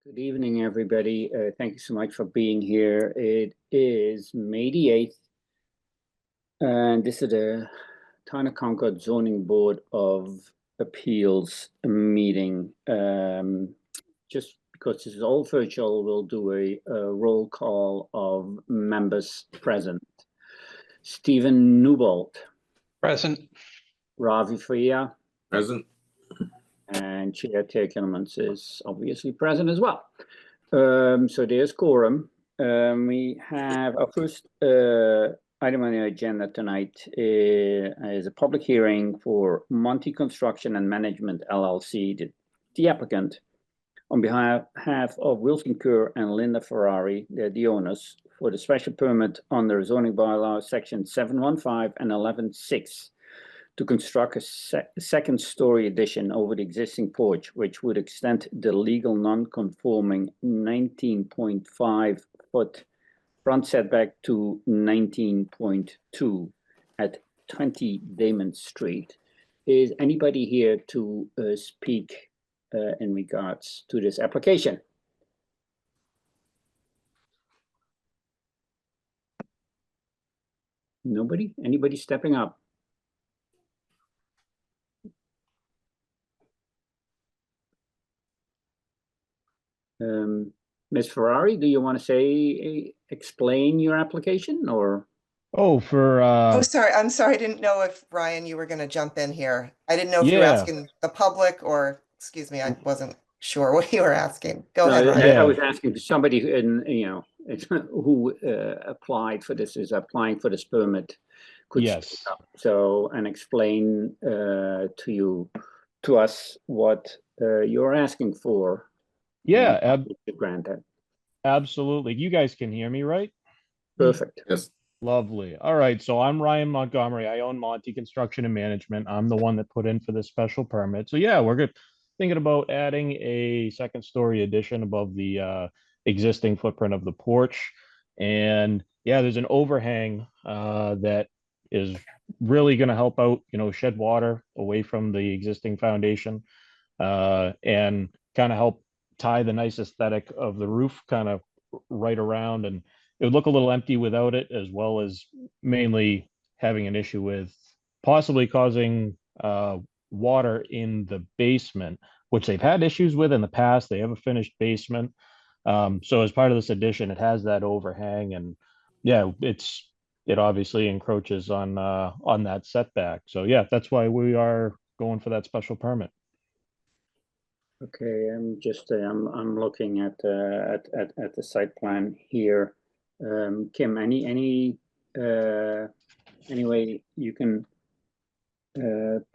Good evening, everybody. Thank you so much for being here. It is May the 8th, and this is the Town of Concord Zoning Board of Appeals meeting. Just because this is all virtual, we'll do a roll call of members present. Stephen Newbold. Present. Ravi Fria. Present. And Chair Kilmans is obviously present as well. So there's quorum. We have our first item on the agenda tonight is a public hearing for Monty Construction and Management LLC, the applicant, on behalf of Wilson Kerr and Linda Ferrari, the owners, for the special permit under zoning bylaw section 715 and 11.6 to construct a second-story addition over the existing porch, which would extend the legal non-conforming 19.5 foot front setback to 19.2 at 20 Damon Street. Is anybody here to speak in regards to this application? Nobody? Anybody stepping up? Ms. Ferrari, do you want to explain your application or? Oh, sorry. I'm sorry. I didn't know if Ryan, you were going to jump in here. I didn't know if you were asking the public or, excuse me, I wasn't sure what you were asking. Go ahead, Ryan. I was asking somebody who applied for this, is applying for this permit. Could yes. So, and explain to us what you're asking for. Yeah, granted. Absolutely. You guys can hear me, right? Perfect. Yes. Lovely. All right. So I'm Ryan Montgomery. I own Monty Construction and Management. I'm the one that put in for this special permit. So yeah, we're good. Thinking about adding a second-story addition above the existing footprint of the porch. And yeah, there's an overhang that is really going to help out, shed water away from the existing foundation and kind of help tie the nice aesthetic of the roof kind of right around, and it would look a little empty without it, as well as mainly having an issue with possibly causing water in the basement, which they've had issues with in the past. They have a finished basement. So as part of this addition, it has that overhang, and yeah, it obviously encroaches on that setback. So yeah, that's why we are going for that special permit. Okay, I'm just I'm looking at the site plan here. Kim, any way you can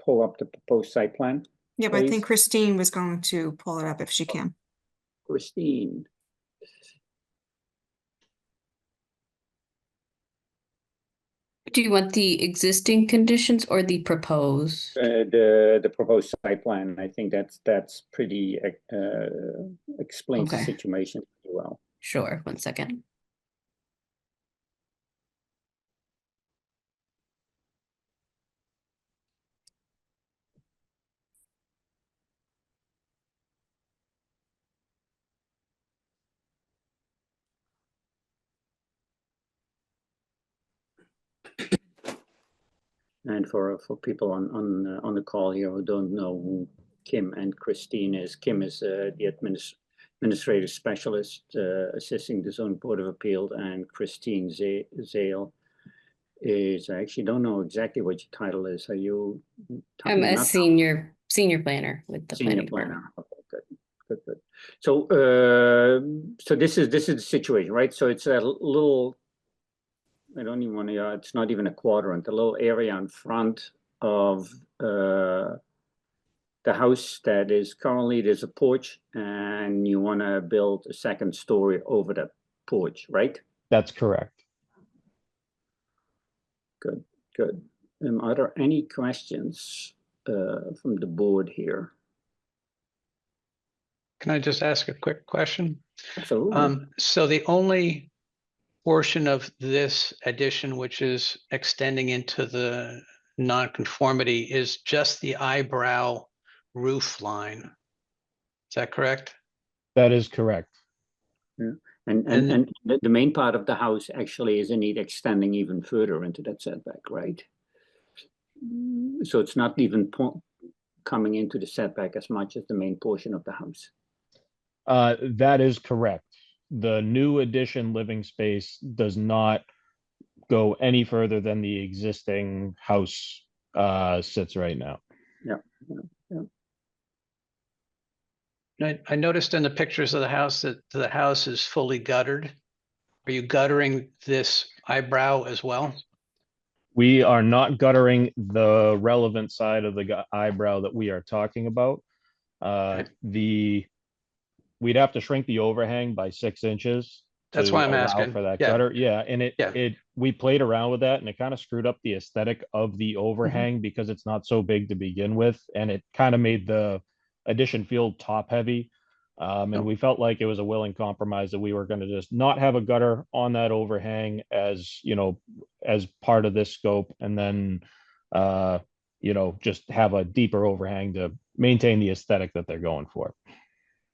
pull up the proposed site plan? Yeah, but I think please? Christine was going to pull it up if she can. Christine. Do you want the existing conditions or the proposed? The proposed site plan. I think that's pretty explains the Okay. situation pretty well. Sure, 1 second. And for people on the call here who don't know who Kim and Christine is, Kim is the administrative specialist assisting the Zoning Board of Appeal, and Christine Zale is, I actually don't know exactly what your title is. Are you? I'm a senior planner with the Senior planning planner. department. Okay, good. So so this is the situation, right? So it's a little, I don't even want to, it's not even a quadrant, a little area in front of the house that is currently, there's a porch, and you want to build a second story over the porch, right? That's correct. Good, good. Are there any questions from the board here? Can I just ask a quick question? Absolutely. So the only portion of this addition which is extending into the nonconformity is just the eyebrow roof line. Is that correct? That is correct. And And- the main part of the house actually is indeed extending even further into that setback, right? So it's not even coming into the setback as much as the main portion of the house. That is correct. The new addition living space does not go any further than the existing house sits right now. I noticed in the pictures of the house that the house is fully guttered. Are you guttering this eyebrow as well? We are not guttering the relevant side of the eyebrow that we are talking about. We'd have to shrink the overhang by 6 inches. That's to why I'm allow asking. for that Yeah. gutter. Yeah, and Yeah. we played around with that and it kind of screwed up the aesthetic of the overhang because it's not so big to begin with, and it kind of made the addition feel top heavy. And we felt like it was a willing compromise that we were going to just not have a gutter on that overhang as, you know, as part of this scope, and then you know, just have a deeper overhang to maintain the aesthetic that they're going for.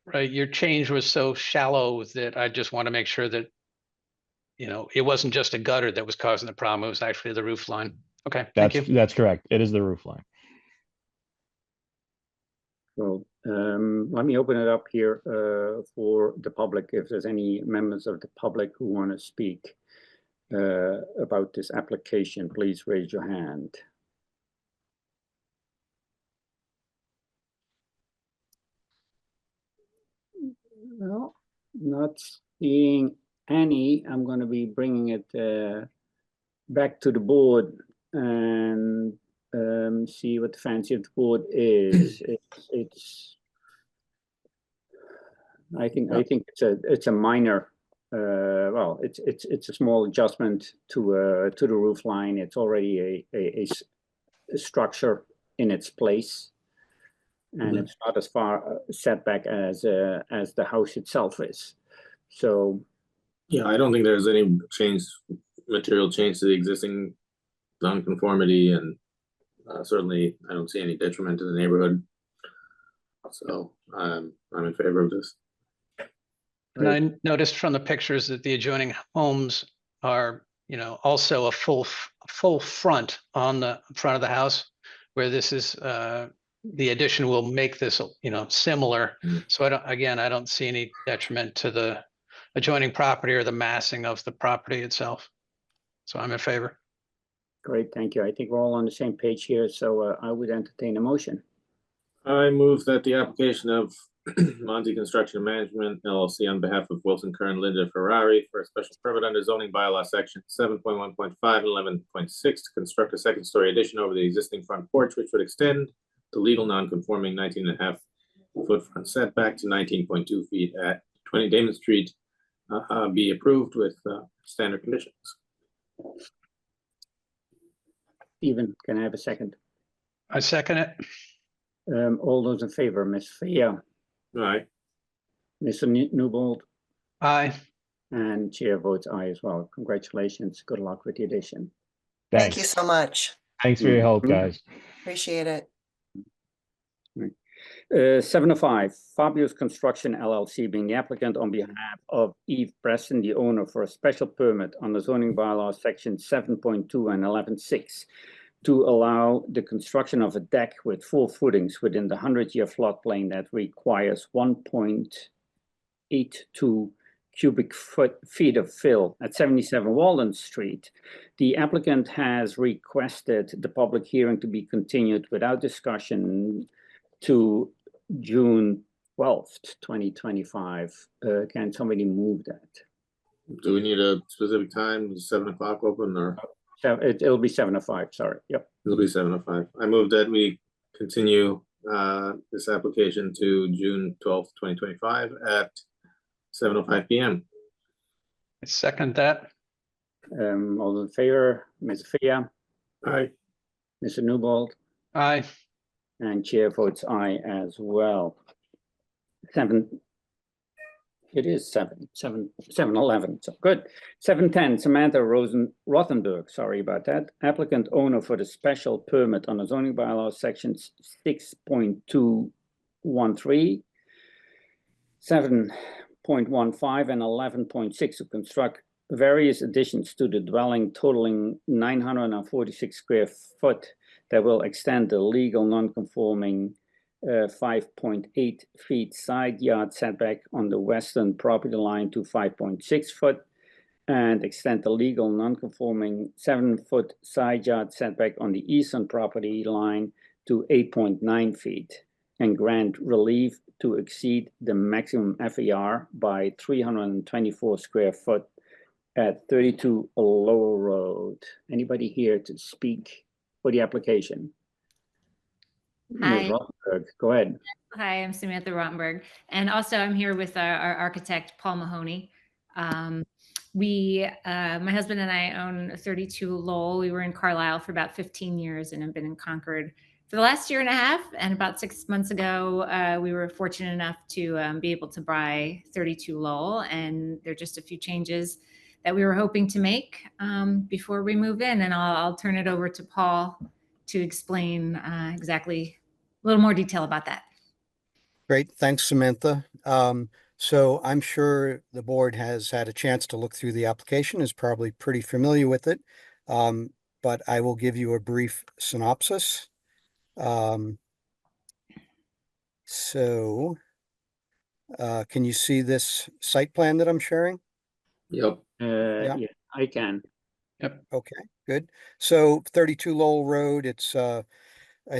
Right, your change was so shallow that I just want to make sure that, you know, it wasn't just a gutter that was causing the problem, it was actually the roof line. Okay, thank you. That's correct. It is the roof line. So let me open it up here for the public. If there's any members of the public who want to speak about this application, please raise your hand. Well, not seeing any. I'm going to be bringing it back to the board and see what the fancy of the board is. I think it's a minor. Well, it's a small adjustment to the roof line. It's already a structure in its place, and it's not as far setback as the house itself is. So, yeah, I don't think there's any material change to the existing nonconformity, and certainly I don't see any detriment to the neighborhood. So I'm in favor of this. And I noticed from the pictures that the adjoining homes are, you know, also a full front on the front of the house, where this is the addition will make this, you know, similar. So I don't see any detriment to the adjoining property or the massing of the property itself. So I'm in favor. great, thank you. I think we're all on the same page here, so I would entertain a motion. I move that the application of Monty Construction Management LLC on behalf of Wilson Kern Linda Ferrari for a special permit under zoning bylaw section 7.1.5 and 11.6 to construct a second-story addition over the existing front porch, which would extend the legal non-conforming 19.5-foot front setback to 19.2 feet at 20 Damon Street, be approved with standard conditions. Stephen, can I have a second? I second it. All those in favor, Ms. Fia, All right. Mr. Newbold, Aye. and chair votes aye as well. Congratulations. Good luck with the addition. Thank you Thanks. so much. Thanks for your help, guys. Appreciate it. 705, Fabius Construction LLC being the applicant on behalf of Eve Preston, the owner, for a special permit under zoning bylaws section 7.2 and 11.6 to allow the construction of a deck with 4 footings within the 100-year floodplain that requires 1.82 cubic feet of fill at 77 Walden Street. The applicant has requested the public hearing to be continued without discussion to June 12th, 2025. Can somebody move that? Do we need a specific time? Is 7 o'clock open, or So it'll be 7:05, sorry. Yep. it'll be 7:05? I move that we continue this application to June 12th, 2025 at 7:05 p.m. I second that. All in favor, Ms. Fia, All right. Mr. Newbold, Aye. and chair votes aye as well. 7:11, so good. 7:10, Samantha Rothenberg, sorry about that. Applicant owner for the special permit on the zoning bylaws section 6.213. 7.15 and 11.6 to construct various additions to the dwelling totaling 946 square foot that will extend the legal non-conforming 5.8 feet side yard setback on the western property line to 5.6 foot and extend the legal non-conforming 7-foot side yard setback on the eastern property line to 8.9 feet and grant relief to exceed the maximum FAR by 324 square foot at 32 Lower Road. Anybody here to speak for the application? Ms. Hi. Rothenberg, go ahead. Hi, I'm Samantha Rottenberg. And also I'm here with our architect, Paul Mahoney. My husband and I own 32 Lowell. We were in Carlisle for about 15 years and have been in Concord for the last year and a half. And about 6 months ago, we were fortunate enough to be able to buy 32 Lowell. And there are just a few changes that we were hoping to make before we move in. And I'll turn it over to Paul to explain exactly a little more detail about that. Great, thanks, Samantha. So I'm sure the board has had a chance to look through the application, is probably pretty familiar with it, but I will give you a brief synopsis. Can you see this site plan that I'm sharing? Yep. Yeah, I can. Okay, good. So 32 Lowell Road, it's I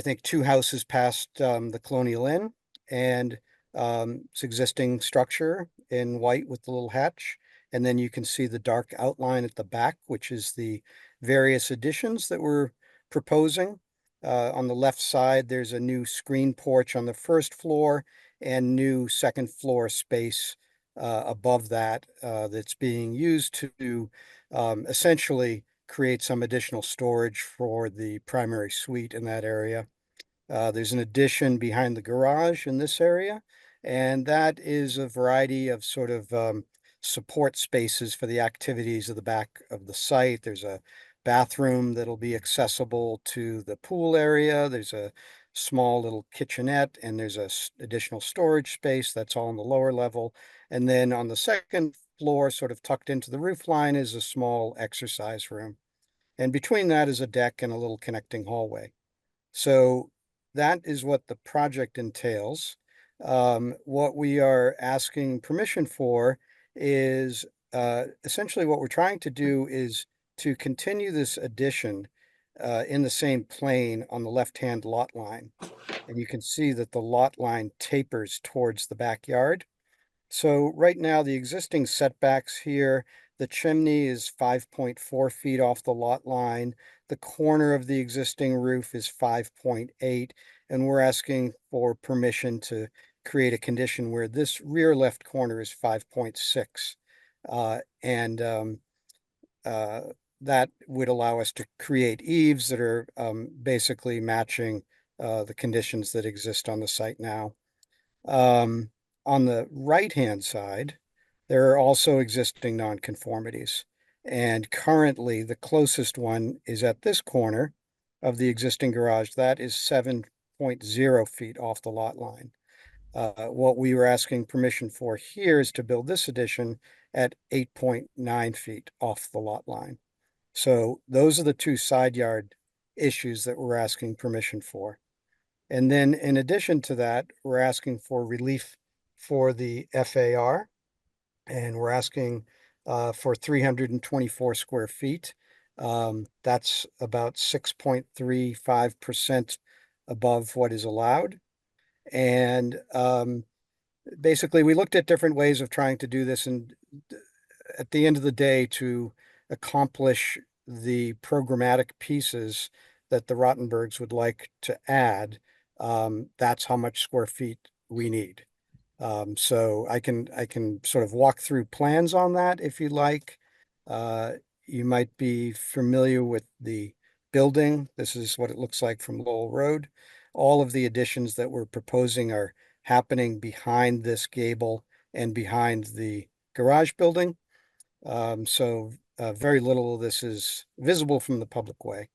think 2 houses past the Colonial Inn, and it's existing structure in white with the little hatch. And then you can see the dark outline at the back, which is the various additions that we're proposing. On the left side, there's a new screen porch on the first floor and new second floor space above that that's being used to essentially create some additional storage for the primary suite in that area. There's an addition behind the garage in this area, and that is a variety of sort of support spaces for the activities of the back of the site. There's a bathroom that'll be accessible to the pool area. There's a small little kitchenette, and there's a additional storage space that's all on the lower level. And then on the second floor, sort of tucked into the roof line, is a small exercise room. And between that is a deck and a little connecting hallway. So that is what the project entails. What we are asking permission for is essentially what we're trying to do is to continue this addition in the same plane on the left-hand lot line. And you can see that the lot line tapers towards the backyard. So right now, the existing setbacks here, the chimney is 5.4 feet off the lot line. The corner of the existing roof is 5.8, and we're asking for permission to create a condition where this rear left corner is 5.6. That would allow us to create eaves that are basically matching the conditions that exist on the site now. On the right-hand side, there are also existing nonconformities. And currently, the closest one is at this corner of the existing garage. That is 7.0 feet off the lot line. What we were asking permission for here is to build this addition at 8.9 feet off the lot line. So those are the 2 side yard issues that we're asking permission for. And then in addition to that, we're asking for relief for the FAR, and we're asking for 324 square feet. That's about 6.35% above what is allowed. And basically, we looked at different ways of trying to do this, and at the end of the day, to accomplish the programmatic pieces that the Rottenbergs would like to add, that's how much square feet we need. So I can sort of walk through plans on that if you like. You might be familiar with the building. This is what it looks like from Lowell Road. All of the additions that we're proposing are happening behind this gable and behind the garage building. So very little of this is visible from the public way.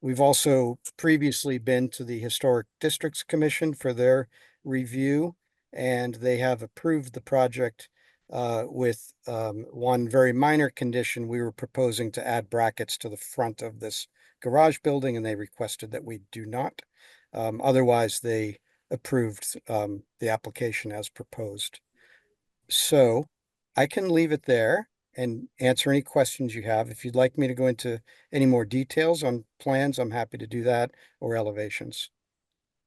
We've also previously been to the Historic Districts Commission for their review, and they have approved the project with one very minor condition. We were proposing to add brackets to the front of this garage building, and they requested that we do not. Otherwise, they approved the application as proposed. So I can leave it there and answer any questions you have. If you'd like me to go into any more details on plans, I'm happy to do that, or elevations.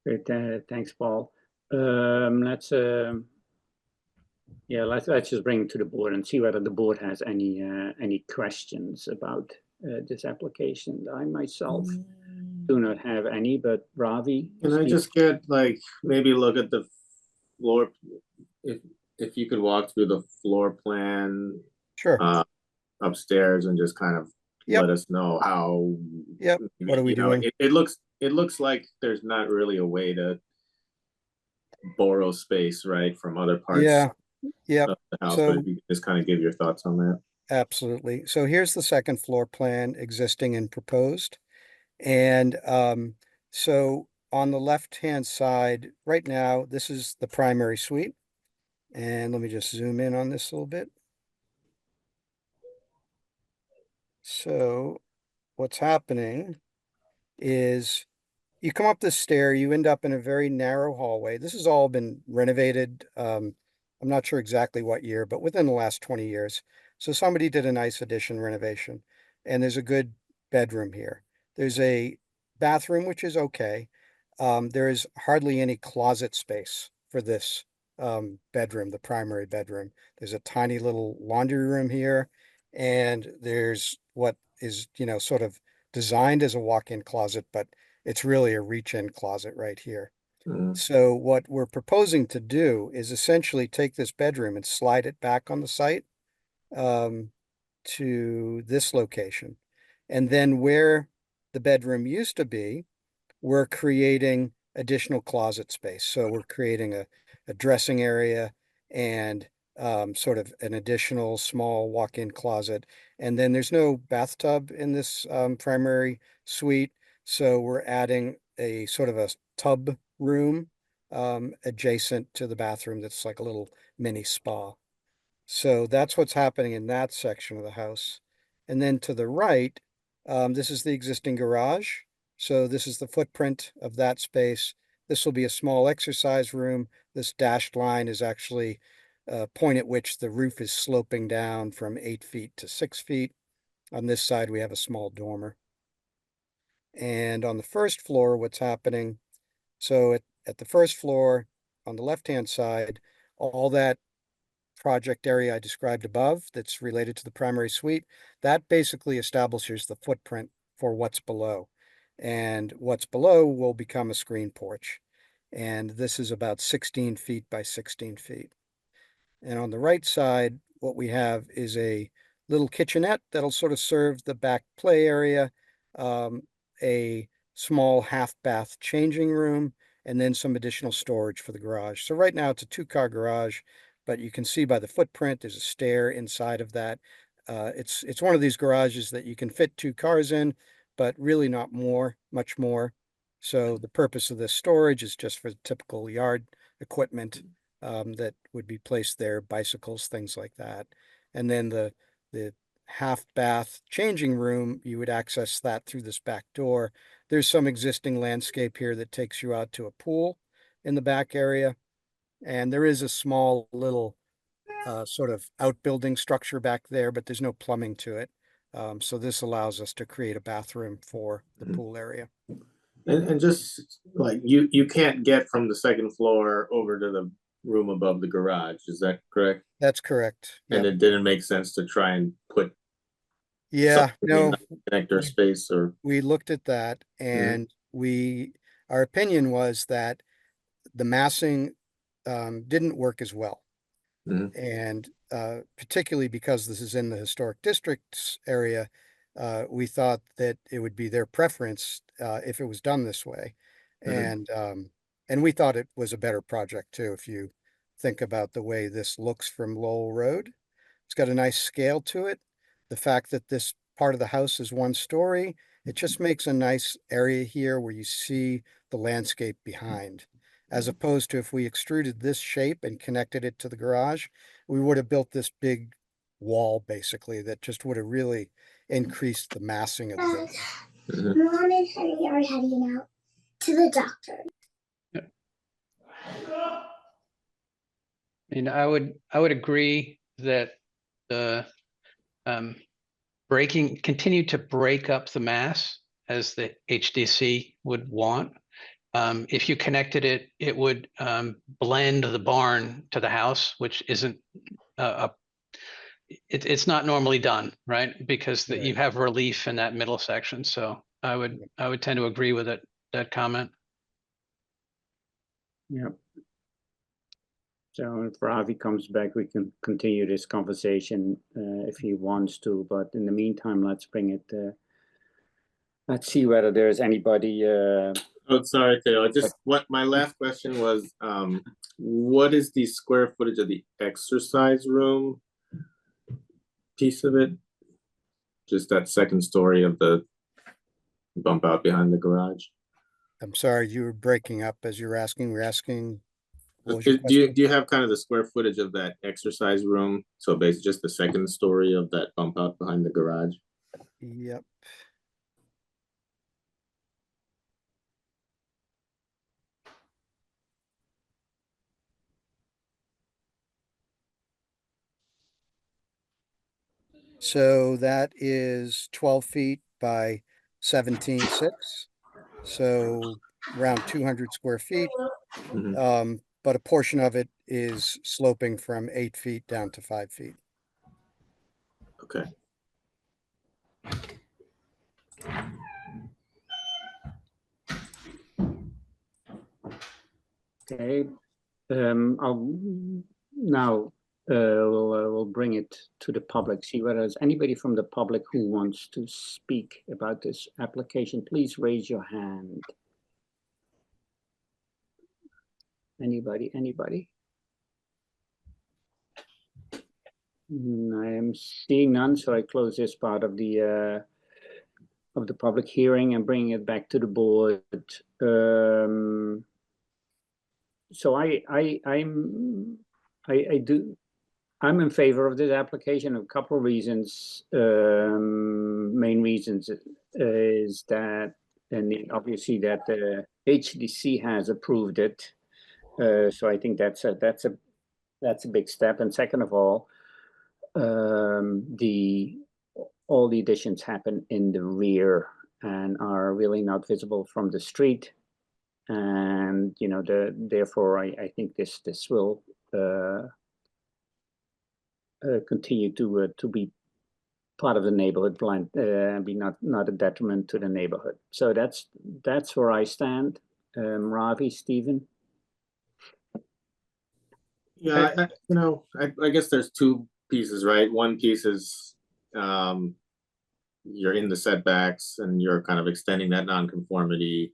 Great, thanks, Paul. Let's just bring it to the board and see whether the board has any questions about this application. I myself do not have any, but Ravi. Can I just get like, maybe look at the floor, if you could walk through the floor plan Sure. upstairs and just kind of Yep. let us know how. Yep. What are we you know, doing? It looks like there's not really a way to borrow space, right, from other parts Yeah. Yep. of the house, So- but if you could just kind of give your thoughts on that. Absolutely. So here's the second floor plan, existing and proposed. And so on the left-hand side, right now, this is the primary suite. And let me just zoom in on this a little bit. So what's happening is you come up this stair, you end up in a very narrow hallway. This has all been renovated. I'm not sure exactly what year, but within the last 20 years. So somebody did a nice addition renovation, and there's a good bedroom here. There's a bathroom, which is okay. There is hardly any closet space for this bedroom, the primary bedroom. There's a tiny little laundry room here, and there's what is, sort of designed as a walk-in closet, but it's really a reach-in closet right here. Mm. So what we're proposing to do is essentially take this bedroom and slide it back on the site to this location. And then where the bedroom used to be, we're creating additional closet space. So we're creating a dressing area and sort of an additional small walk-in closet. And then there's no bathtub in this primary suite. So we're adding a sort of a tub room adjacent to the bathroom that's like a little mini spa. So that's what's happening in that section of the house. And then to the right, this is the existing garage. So this is the footprint of that space. This will be a small exercise room. This dashed line is actually a point at which the roof is sloping down from 8 feet to 6 feet. On this side, we have a small dormer. And on the first floor, what's happening, so at the first floor, on the left-hand side, all that project area I described above that's related to the primary suite, that basically establishes the footprint for what's below. And what's below will become a screen porch. And this is about 16 feet by 16 feet. And on the right side, what we have is a little kitchenette that'll sort of serve the back play area, a small half bath changing room, and then some additional storage for the garage. So right now it's a 2-car garage, but you can see by the footprint, there's a stair inside of that. It's one of these garages that you can fit 2 cars in, but really not much more. So the purpose of this storage is just for typical yard equipment that would be placed there, bicycles, things like that. And then the half bath changing room, you would access that through this back door. There's some existing landscape here that takes you out to a pool in the back area. And there is a small little sort of outbuilding structure back there, but there's no plumbing to it. So this allows us to create a bathroom for the pool area. And just like you can't get from the second floor over to the room above the garage, is that correct? That's correct. And Yep. it didn't make sense to try and put Yeah, something in no, the connector space, or we looked at that and our opinion was that the massing didn't work as well. Mhm. And particularly because this is in the historic districts area, we thought that it would be their preference if it was done this way. And we thought it was a better project too, if you think about the way this looks from Lowell Road. It's got a nice scale to it. The fact that this part of the house is 1 story, it just makes a nice area here where you see the landscape behind. as opposed to if we extruded this shape and connected it to the garage, we would have built this big wall basically that just would have really increased the massing of the building. Mom and Henry are heading out to the doctor. And I would agree that the continue to break up the mass as the HDC would want. If you connected it, it would blend the barn to the house, which isn't it's not normally done, right? Because you have relief in that middle section. So I would tend to agree with that comment. Yeah. So if Ravi comes back, we can continue this conversation if he wants to. But in the meantime, let's bring it. Let's see whether there's anybody. Oh, sorry, Theo. What my last question was, what is the square footage of the exercise room piece of it? Just that second story of the bump out behind the garage. I'm sorry, you were breaking up as you were asking. We're asking. Do you have kind of the square footage of that exercise room? So basically just the second story of that bump out behind the garage? Yep. So that is 12 feet by 17.6. So around 200 square feet. Mhm. But a portion of it is sloping from 8 feet down to 5 feet. Okay. Okay. We'll bring it to the public. See whether there's anybody from the public who wants to speak about this application. Please raise your hand. Anybody? I am seeing none, so I close this part of the public hearing and bring it back to the board. So I'm in favor of this application. A couple of reasons. Main reasons is that, and obviously that the HDC has approved it. So I think that's a big step. And second of all, all the additions happen in the rear and are really not visible from the street. And therefore I think this will continue to be part of the neighborhood plan, be not a detriment to the neighborhood. So that's where I stand. Ravi, Stephen. Yeah, I guess there's two pieces, right? One piece is you're in the setbacks and you're kind of extending that nonconformity.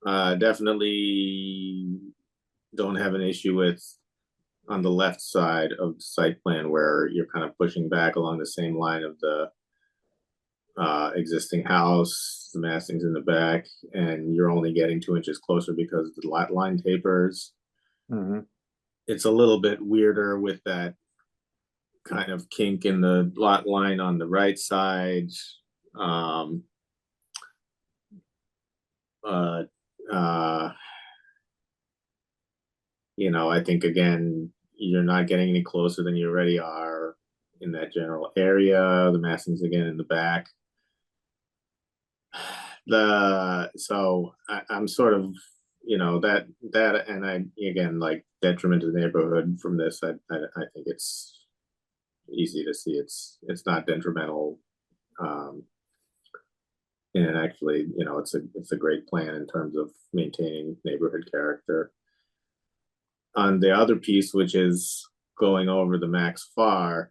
Definitely don't have an issue with on the left side of the site plan where you're kind of pushing back along the same line of the existing house, the massing's in the back, and you're only getting 2 inches closer because the lot line tapers. Mm-hmm. It's a little bit weirder with that kind of kink in the lot line on the right side. I think again, you're not getting any closer than you already are in that general area. The massing's again in the back. So I'm sort of, that and I again, like, detriment to the neighborhood from this. I think it's easy to see it's not detrimental. And actually, it's a great plan in terms of maintaining neighborhood character. On the other piece, which is going over the max FAR,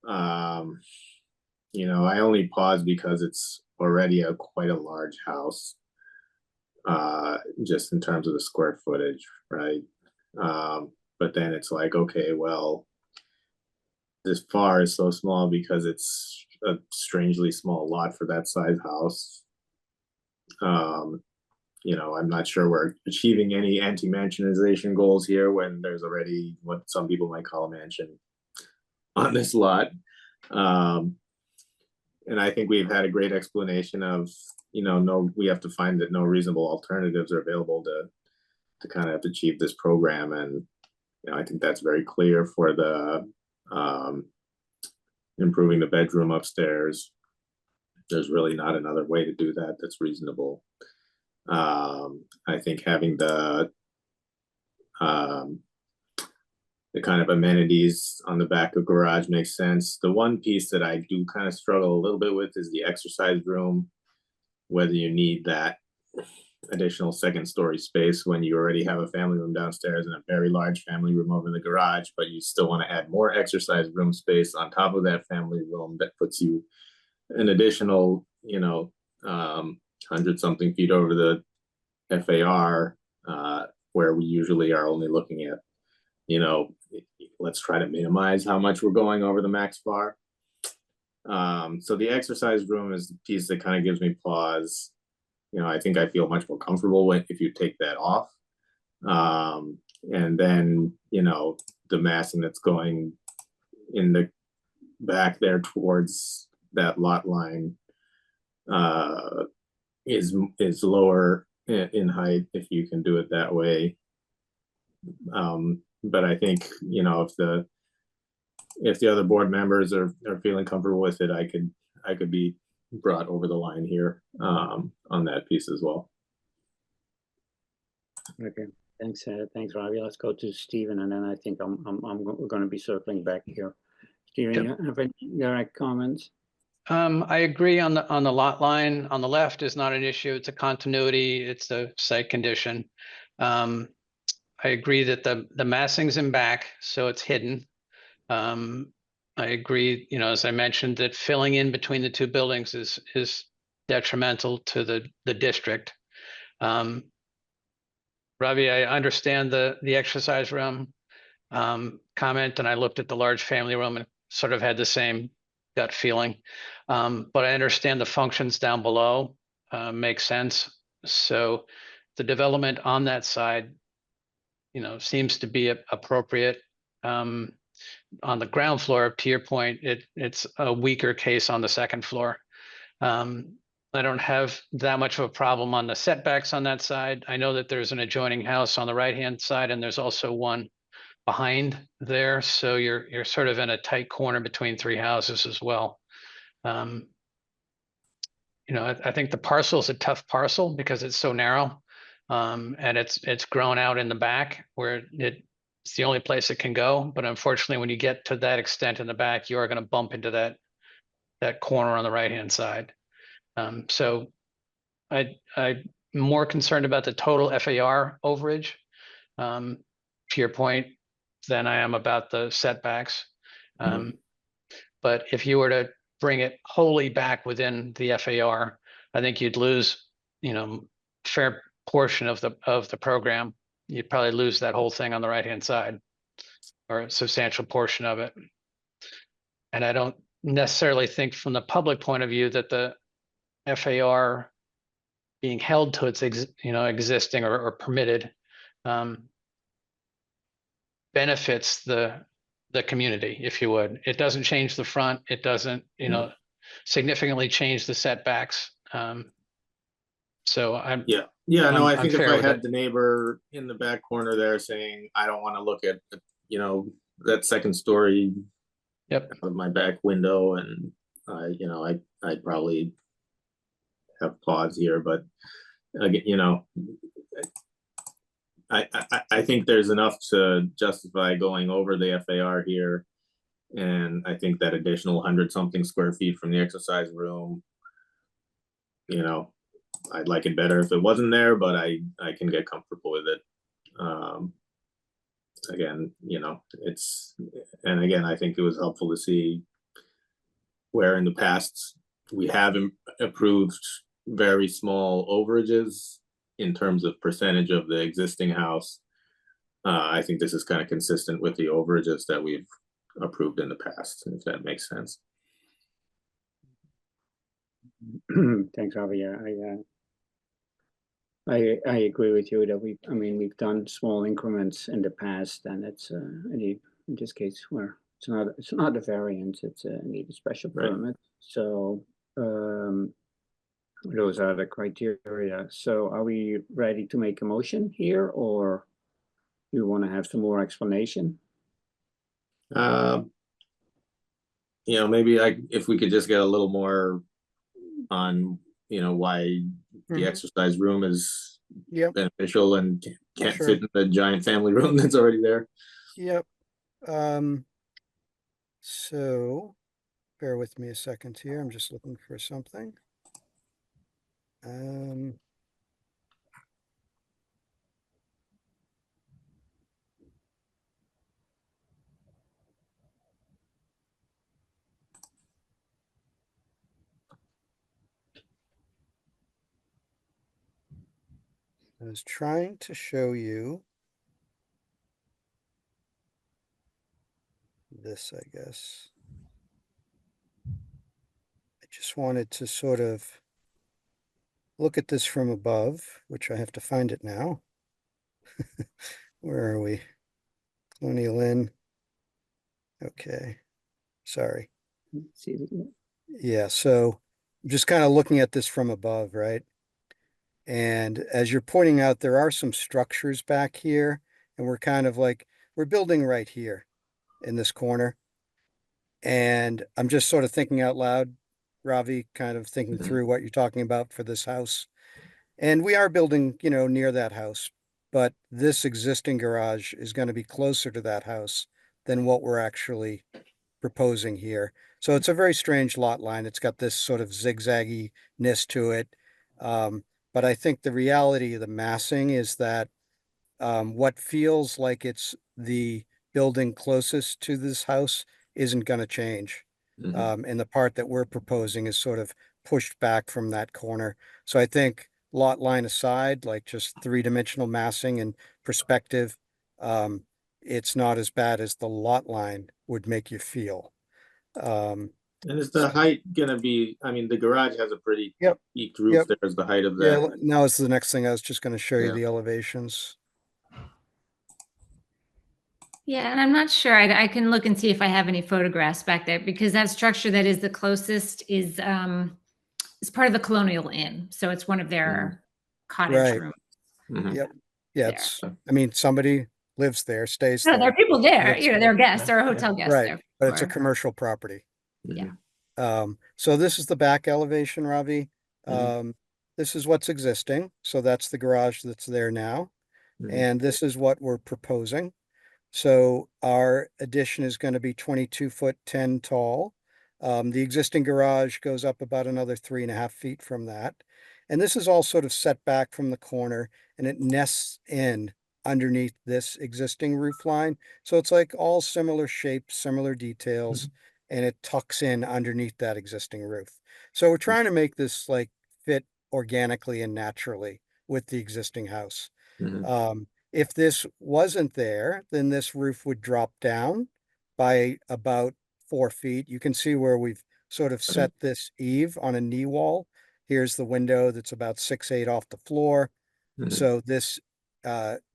I only pause because it's already quite a large house, just in terms of the square footage, right? But then it's like, okay, well, this FAR is so small because it's a strangely small lot for that size house. you know, I'm not sure we're achieving any anti-mansionization goals here when there's already what some people might call a mansion on this lot. And I think we've had a great explanation of, you know, we have to find that no reasonable alternatives are available to kind of achieve this program. And, you know, I think that's very clear for the improving the bedroom upstairs. There's really not another way to do that that's reasonable. I think having the kind of amenities on the back of garage makes sense. The one piece that I do kind of struggle a little bit with is the exercise room, whether you need that additional second story space when you already have a family room downstairs and a very large family room over the garage, but you still want to add more exercise room space on top of that family room. That puts you an additional, you know, 100-something feet over the FAR, where we usually are only looking at, you know, let's try to minimize how much we're going over the max FAR. So the exercise room is the piece that kind of gives me pause. You know, I think I feel much more comfortable if you take that off. And then, you know, the massing that's going in the back there towards that lot line is lower in height if you can do it that way. But I think, you know, if the other board members are feeling comfortable with it, I could be brought over the line here on that piece as well. Okay, thanks, Ravi. Let's go to Stephen, and then I think I'm going to be circling back here. Stephen, you have any direct comments? I agree on the lot line on the left is not an issue. It's a continuity. It's a site condition. I agree that the massing's in back, so it's hidden. I agree, you know, as I mentioned, that filling in between the two buildings is detrimental to the district. Ravi, I understand the exercise room comment, and I looked at the large family room and sort of had the same gut feeling. But I understand the functions down below make sense. So the development on that side, you know, seems to be appropriate. On the ground floor, to your point, it's a weaker case on the second floor. I don't have that much of a problem on the setbacks on that side. I know that there's an adjoining house on the right-hand side, and there's also one behind there. So you're sort of in a tight corner between three houses as well. You know, I think the parcel is a tough parcel because it's so narrow, and it's grown out in the back where it's the only place it can go. But unfortunately, when you get to that extent in the back, you are going to bump into that corner on the right-hand side. So I'm more concerned about the total FAR overage, to your point, than I am about the setbacks. But if you were to bring it wholly back within the FAR, I think you'd lose, you know, fair portion of the program. You'd probably lose that whole thing on the right-hand side, or a substantial portion of it. And I don't necessarily think from the public point of view that the FAR being held to its existing or permitted benefits the community, if you would. It doesn't change the front. It doesn't, you know, significantly change the setbacks. So I'm no, I think if I had it. the neighbor in the back corner there saying, I don't want to look at, you know, that second story out of my back window, and you know, I'd probably have pause here, but again, you know, I think there's enough to justify going over the FAR here. And I think that additional 100-something square feet from the exercise room, you know, I'd like it better if it wasn't there, but I can get comfortable with it. Again, you know, and again, I think it was helpful to see where in the past we have approved very small overages in terms of percentage of the existing house. I think this is kind of consistent with the overages that we've approved in the past, if that makes sense. Thanks, Ravi. I agree with you that we've done small increments in the past, and it's in this case where it's not a variance, it's need a special Right. permit. So those are the criteria. So are we ready to make a motion here, or you want to have some more explanation? Maybe if we could just get a little more on, why the Mhm. exercise room is Yep. beneficial and can't Sure. fit in the giant family room that's already there. Yep. So bear with me a second here. I'm just looking for something. I was trying to show you this, I guess. I just wanted to sort of look at this from above, which I have to find it now. Where are we? Colonial Inn. Okay. Sorry. See, Yeah, so I'm just kind of looking at this from above, right? And as you're pointing out, there are some structures back here, and we're kind of like, we're building right here in this corner. And I'm just sort of thinking out loud, Ravi, kind of thinking Mhm. through what you're talking about for this house. And we are building, near that house, but this existing garage is going to be closer to that house than what we're actually proposing here. So it's a very strange lot line. It's got this sort of zigzagginess to it. But I think the reality of the massing is that what feels like it's the building closest to this house isn't going to change. Mhm. And the part that we're proposing is sort of pushed back from that corner. So I think lot line aside, like just three-dimensional massing and perspective, it's not as bad as the lot line would make you feel. And is the height gonna be, the garage has a pretty Yep. peaked roof. Yep. There's the height of Yeah, that. now is the next thing. I was just going to show you Yeah. the elevations. Yeah, and I'm not sure. I can look and see if I have any photographs back there, because that structure that is the closest is part of the Colonial Inn. So it's one of their cottage Right. rooms. Mhm. Yep. Yeah, There. it's, somebody lives there, stays No, there there. are people there, That's- they're guests, they're hotel guests Right, there. but it's a for commercial property. Yeah. So this is the back elevation, Ravi. Mhm. This is what's existing. So that's the garage that's there now. Mhm. And this is what we're proposing. So our addition is going to be 22'10" tall. The existing garage goes up about another 3.5 feet from that. And this is all sort of set back from the corner, and it nests in underneath this existing roof line. So it's like all similar shapes, similar details, and it tucks in underneath that existing roof. So we're trying to make this like fit organically and naturally with the existing house. Mhm. If this wasn't there, then this roof would drop down by about 4 feet. You can see where we've sort of set this eave on a knee wall. Here's the window that's about 6'8" off the floor. Mhm. So this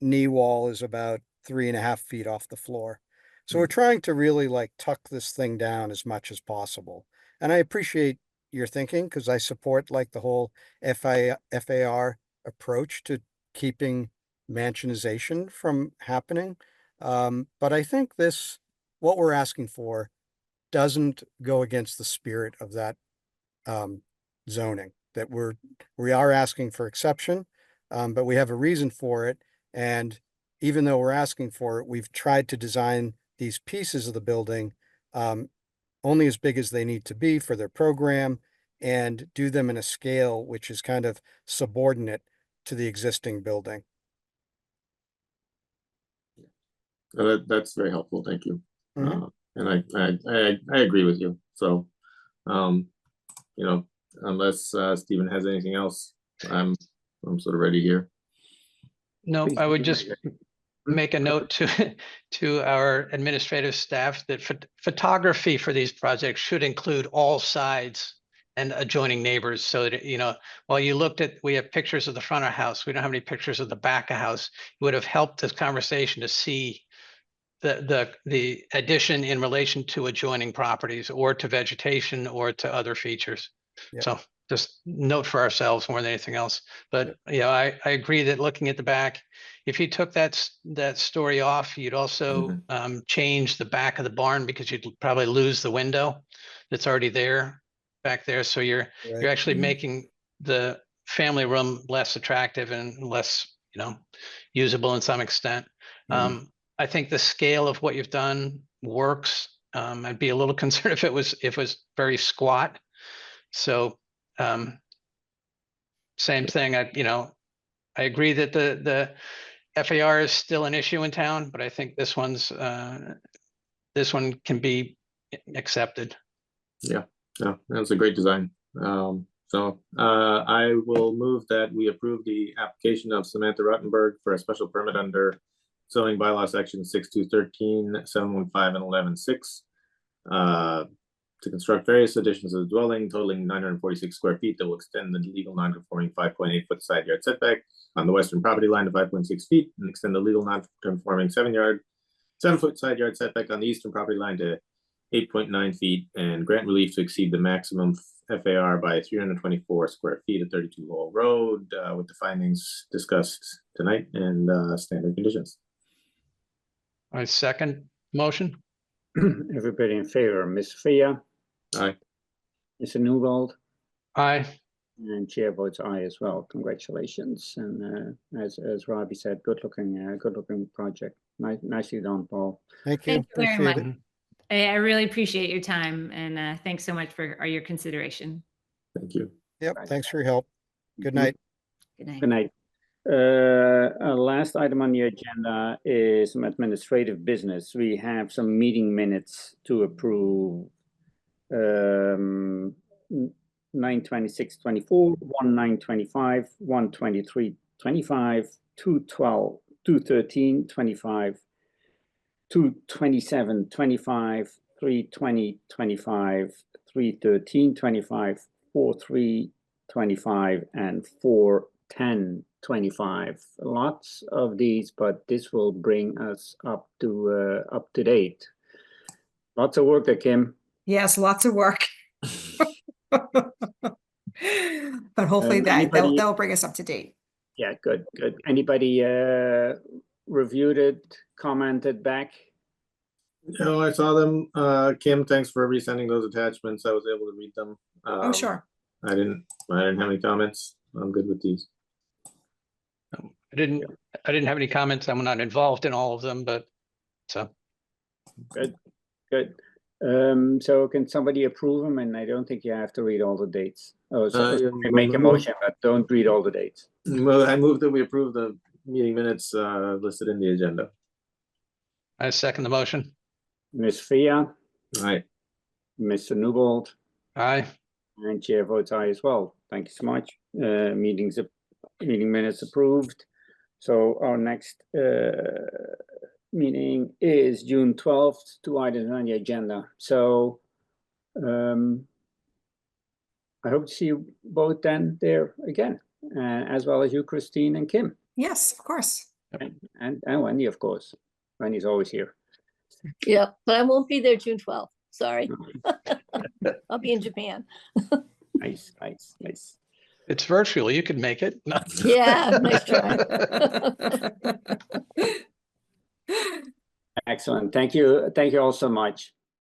knee wall is about 3.5 feet off the floor. So we're trying to really like tuck this thing down as much as possible. And I appreciate your thinking, because I support like the whole FAR approach to keeping mansionization from happening. But I think what we're asking for doesn't go against the spirit of that zoning, that we are asking for exception, but we have a reason for it. And even though we're asking for it, we've tried to design these pieces of the building only as big as they need to be for their program, and do them in a scale which is kind of subordinate to the existing building. That's very helpful. Thank you. Mhm. And I agree with you. So, unless Stephen has anything else, I'm sort of ready here. No, Please I would do. just make a note to our administrative staff that photography for these projects should include all sides and adjoining neighbors so that, you know, while you looked at, we have pictures of the front of house, we don't have any pictures of the back of house. It would have helped this conversation to see the addition in relation to adjoining properties or to vegetation or to other features. Yep. So just note for ourselves more than anything else. But yeah, I agree that looking at the back, if you took that story off, you'd also change the back of the barn because you'd probably lose the window that's already there back there. So you're Right. actually making the family room less attractive and less, you know, usable in some extent. I think the scale of what you've done works. I'd be a little concerned if it was very squat. So same thing. I agree that the FAR is still an issue in town, but I think this one can be accepted. Yeah, no, that's a great design. So I will move that we approve the application of Samantha Ruttenberg for a special permit under zoning bylaw section 6213, 715, and 11.6 to construct various additions of the dwelling totaling 946 square feet that will extend the legal non-conforming 5.8 foot side yard setback on the western property line to 5.6 feet and extend the legal non-conforming 7 foot side yard setback on the eastern property line to 8.9 feet and grant relief to exceed the maximum FAR by 324 square feet at 32 Lowell Road with the findings discussed tonight and standard conditions. I second motion. Everybody in favor, Ms. Fia, Aye. Mr. Newbold, Aye. and chair votes aye as well. Congratulations. And as Robbie said, good looking project. Nicely done, Paul. Thank you. Thank you very Appreciate much. it. I really appreciate your time and thanks so much for your consideration. Thank you. Yep, thanks for your help. Good Mhm. night. Good night. Good night. Our last item on the agenda is some administrative business. We have some meeting minutes to approve. 9/26/24, 1/9/25, 1/23/25, 2/12, 2/13/25, 2/27/25, 3/20/25, 3/13/25, 4/3/25, and 4/10/25. Lots of these, but this will bring us up to date. Lots of work there, Kim. Yes, lots of work. But hopefully that'll bring us up to date. Yeah, good. Anybody reviewed it, commented back? No, I saw them. Kim, thanks for resending those attachments. I was able to read them. Oh, sure. I didn't have any comments. I'm good with these. I didn't have any comments. I'm not involved in all of them, but so. Good. So can somebody approve them? And I don't think you have to read all the dates. Oh, so make a motion, but don't read all the dates. Well, I move that we approve the meeting minutes listed in the agenda. I second the motion. Ms. Fia, Aye. Mr. Newbold, Aye. and chair votes aye as well. Thank you so much. Meeting minutes approved. So our next meeting is June 12th, 2 items on the agenda. So I hope to see you both then there again, as well as you, Christine and Kim. Yes, of course. And Wendy, of course. Wendy's always here. Yeah, but I won't be there June 12th. Sorry. I'll be in Japan. Nice. It's virtual. You can make it. No. Yeah, nice try. Excellent. Thank you all so much.